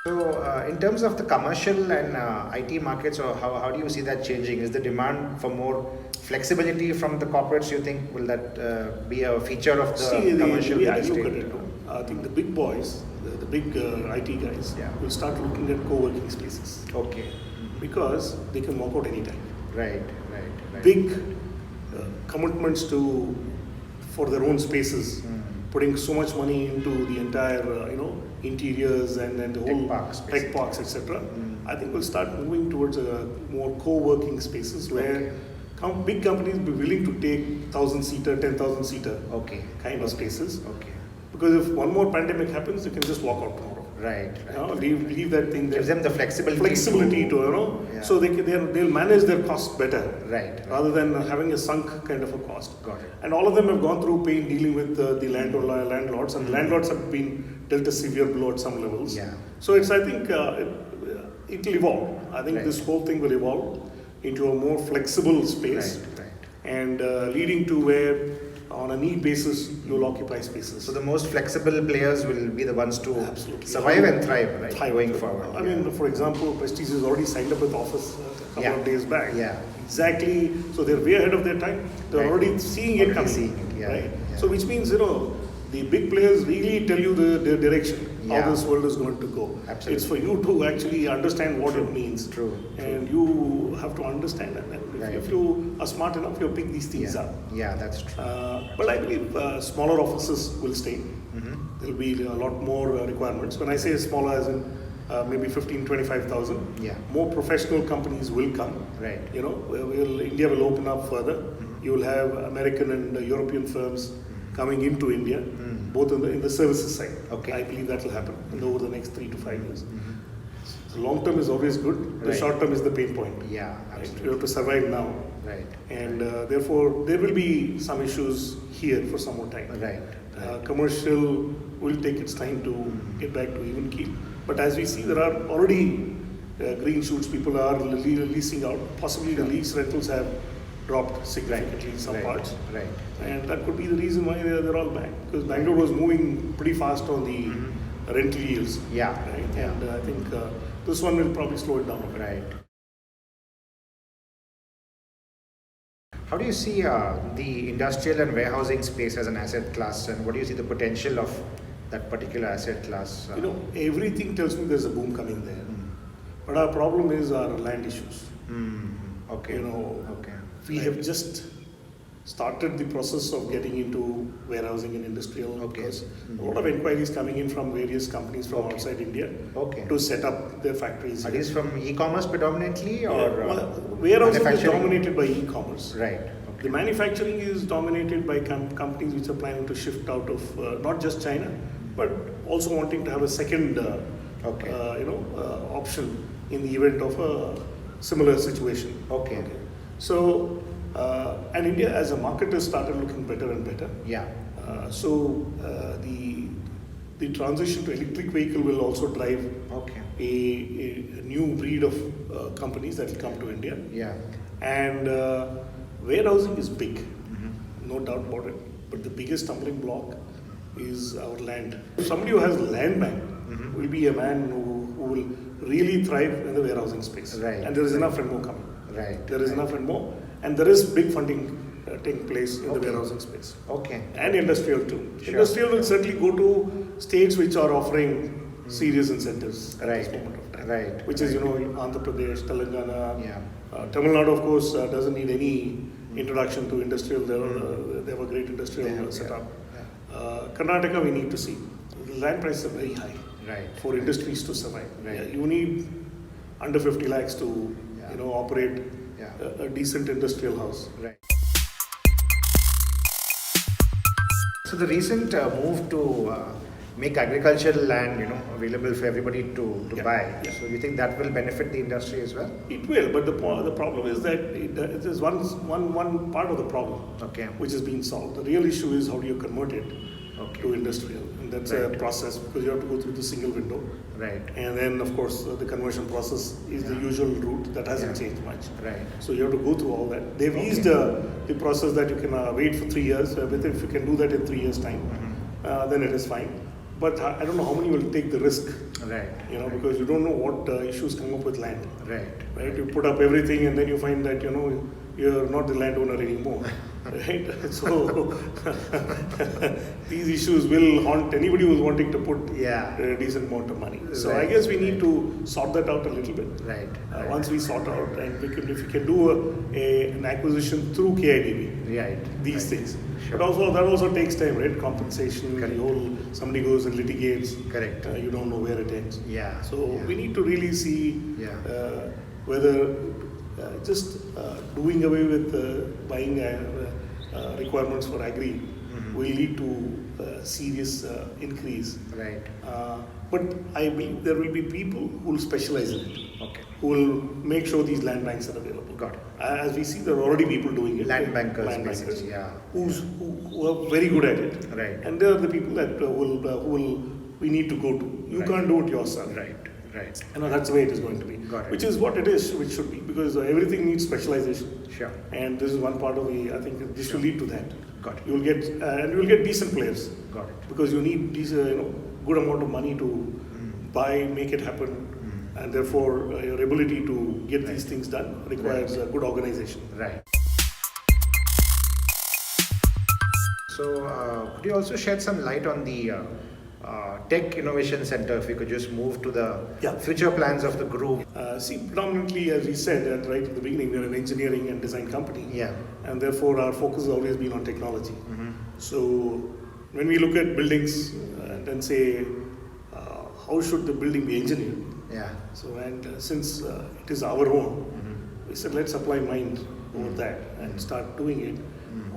So, in terms of the commercial and IT markets, or how do you see that changing? Is the demand for more flexibility from the corporates, you think, will that be a feature of the commercial real estate? Look at it. I think the big boys, the big IT guys, Yeah. will start looking at co-working spaces Okay. because they can walk out anytime. Right. Big commitments for their own spaces, putting so much money into the entire interiors and the whole tech parks, etc. I think we'll start moving towards more co-working spaces where big companies will be willing to take 1,000-seater, 10,000-seater kind of spaces. Okay. Because if one more pandemic happens, they can just walk out tomorrow. Right. Leave that thing there. Gives them the flexibility to Yeah. so they'll manage their costs better. Right. Rather than having a sunk kind of a cost. Got it. And all of them have gone through pain dealing with the landlords, and landlords have been dealt a severe blow at some levels. Yeah. So I think it will evolve. I think this whole thing will evolve into a more flexible space, and leading to where on a need basis you'll occupy spaces. So the most flexible players will be the ones to Absolutely. survive and thrive, right? Going forward. I mean, for example, Prestige has already signed up with Office a couple of days back. Yeah. Exactly. So they're way ahead of their time. They're already seeing it coming. Right. Yeah. So which means the big players really tell you the direction how this world is going to go. Absolutely. It's for you to actually understand what it means. True. And you have to understand that. If you are smart enough, you'll pick these things up. Yeah, that's true. But I believe smaller offices will stay. There will be a lot more requirements. When I say smaller, as in maybe 15, 25,000, more professional companies will come. Right. India will open up further. You will have American and European firms coming into India, both in the services side. Okay. I believe that will happen over the next 3 to 5 years. So long term is always good. The short term is the pain point. Yeah, absolutely. Right? You have to survive now. Right. And therefore, there will be some issues here for some more time. Right. Commercial will take its time to get back to even keel. But as we see, there are already green shoots. People are leasing out. Possibly the lease rentals have dropped significantly in some parts. Right. And that could be the reason why they're all back. Because Bangalore was moving pretty fast on the rental yields. Yeah. Right? And I think this one will probably slow it down a bit. Right. How do you see the industrial and warehousing space as an asset class, and what do you see the potential of that particular asset class? Everything tells me there's a boom coming there. But our problem is our land issues. Okay. We have just started the process of getting into warehousing and industrial. Because a lot of inquiries coming in from various companies from outside India to set up their factories. Are these from e-commerce predominantly, or warehousing is dominated by e-commerce. Right. The manufacturing is dominated by companies which are planning to shift out of not just China, but also wanting to have a second option in the event of a similar situation. Okay. So, and India as a market has started looking better and better. Yeah. So the transition to electric vehicle will also drive a new breed of companies that will come to India. Yeah. And warehousing is big, no doubt about it. But the biggest stumbling block is our land. Somebody who has land bank will be a man who will really thrive in the warehousing space. Right. And there is enough and more coming. Right. There is enough and more. And there is big funding taking place in the warehousing space. Okay. And industrial too. Sure. Industrial will certainly go to states which are offering serious incentives at this moment of time. Right. Which is, Andhra Pradesh, Telangana. Yeah. Tamil Nadu, of course, doesn't need any introduction to industrial. They have a great industrial setup. Karnataka, we need to see. The land prices are very high for industries to survive. Right. You need under 50 lakhs to operate a decent industrial house. Right. So the recent move to make agricultural land, available for everybody to buy. Yeah. So you think that will benefit the industry as well? It will, but the problem is that it is one part of the problem, which is being solved. The real issue is how do you convert it to industrial, and that's a process because you have to go through the single window. Right. And then, of course, the conversion process is the usual route that hasn't changed much. Right. So you have to go through all that. They've eased the process that you can wait for 3 years. If you can do that in 3 years' time, then it is fine. but I don't know how many will take the risk. Right. Because you don't know what issues come up with land. Right. You put up everything and then you find that you're not the landowner anymore. Right. So these issues will haunt anybody who's wanting to put a decent amount of money. So I guess we need to sort that out a little bit. Right. Once we sort out, and if we can do an acquisition through KIDB, these things. Sure. But also that also takes time, right? Compensation, Correct. the whole, somebody goes and litigates. Correct. You don't know where it ends. So Yeah. we need to really see whether just doing away with buying requirements for agri will lead to serious increase. Right. But I believe there will be people who will specialize in it. Okay. Who will make sure these land banks are available. Got it. As we see, there are already people doing it. Land bankers, who are very good at it. Right. And they are the people that we need to go to. You can't do it yourself. Right. That's the way it is going to be. Got it. Which is what it is, which should be, because everything needs specialization. Sure. And this is one part of I think this will lead to that. Got it. You will get, and you will get decent players. Got it. Because you need these, good amount of money to buy, make it happen. And therefore, your ability to get these things done requires a good organization. Right. So, could you also shed some light on the Tech Innovation Center, if you could just move to the future plans of the group? Predominantly, as we said right at the beginning, we're an engineering and design company. Yeah. And therefore, our focus has always been on technology. So, when we look at buildings and then say, how should the building be engineered? Yeah. So, and since it is our own, we said let's apply mind over that and start doing it.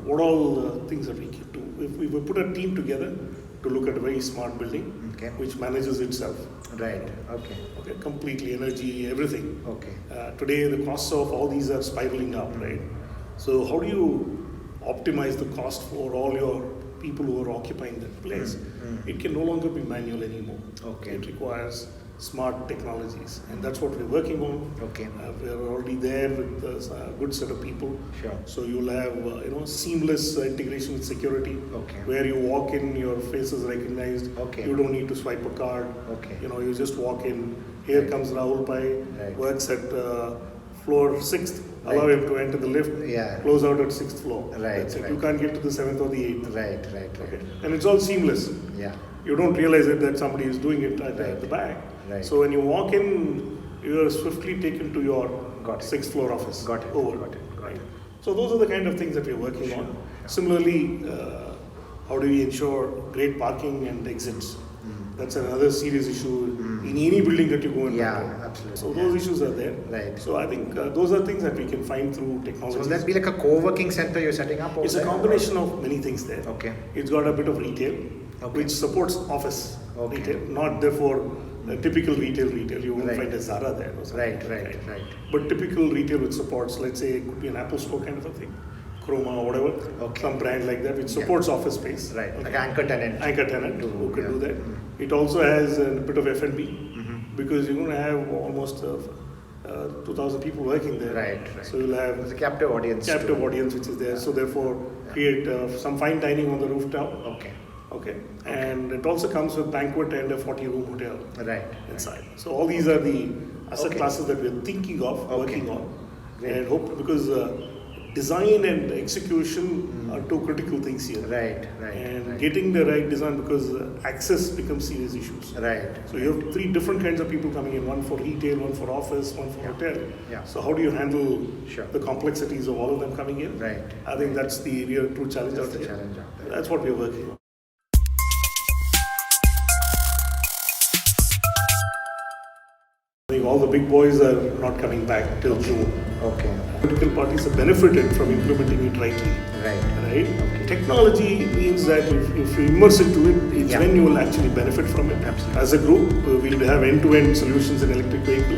What all things that we can do? If we put a team together to look at a very smart building, which manages itself. Right. Okay. Completely, energy, everything. Okay. Today, the costs of all these are spiraling up, right? So, how do you optimize the cost for all your people who are occupying that place? It can no longer be manual anymore. Okay. It requires smart technologies, and that's what we're working on. Okay. We're already there with a good set of people. Sure. So you'll have seamless integration with security. Okay. Where you walk in, your face is recognized. Okay. You don't need to swipe a card. Okay. You just walk in. Here comes Rahul Pai. Works at floor 6th. Allow him to enter the lift. Yeah. Close out at 6th floor. Right. You can't get to the 7th or the 8th. Right. Okay. And it's all seamless. Yeah. You don't realize that somebody is doing it at the back. Right. So when you walk in, you are swiftly taken to your 6th floor office. Got it. Right. So those are the kind of things that we are working on. Similarly, how do we ensure great parking and exits? That's another serious issue in any building that you go in. Absolutely. So those issues are there. Right. So I think those are things that we can find through technology. So will that be like a co-working center you're setting up? It's a combination of many things there. Okay. It's got a bit of retail, which supports office retail, not therefore typical retail. You won't find a Zara there or something. Right. But typical retail which supports, let's say, it could be an Apple store kind of a thing, Chroma or whatever, some brand like that, which supports office space. Right. Like anchor tenant. Who can do that. It also has a bit of F&B because you're going to have almost 2,000 people working there. Right. So you'll have a captive audience which is there. So therefore, create some fine dining on the rooftop. Okay. And it also comes with banquet and a 40-room hotel inside. So all these are the asset classes that we're thinking of working on. And hope, because design and execution are two critical things here. And getting the right design, because access becomes serious issues. So you have 3 different kinds of people coming in, one for retail, one for office, one for hotel. So how do you handle the complexities of all of them coming in? I think that's the real true challenge out there. That's what we're working on. I think all the big boys are not coming back till June. Political parties have benefited from implementing it rightly. Right? Technology means that if you immerse into it, it's when you will actually benefit from it. As a group, we'll have end-to-end solutions in electric vehicle.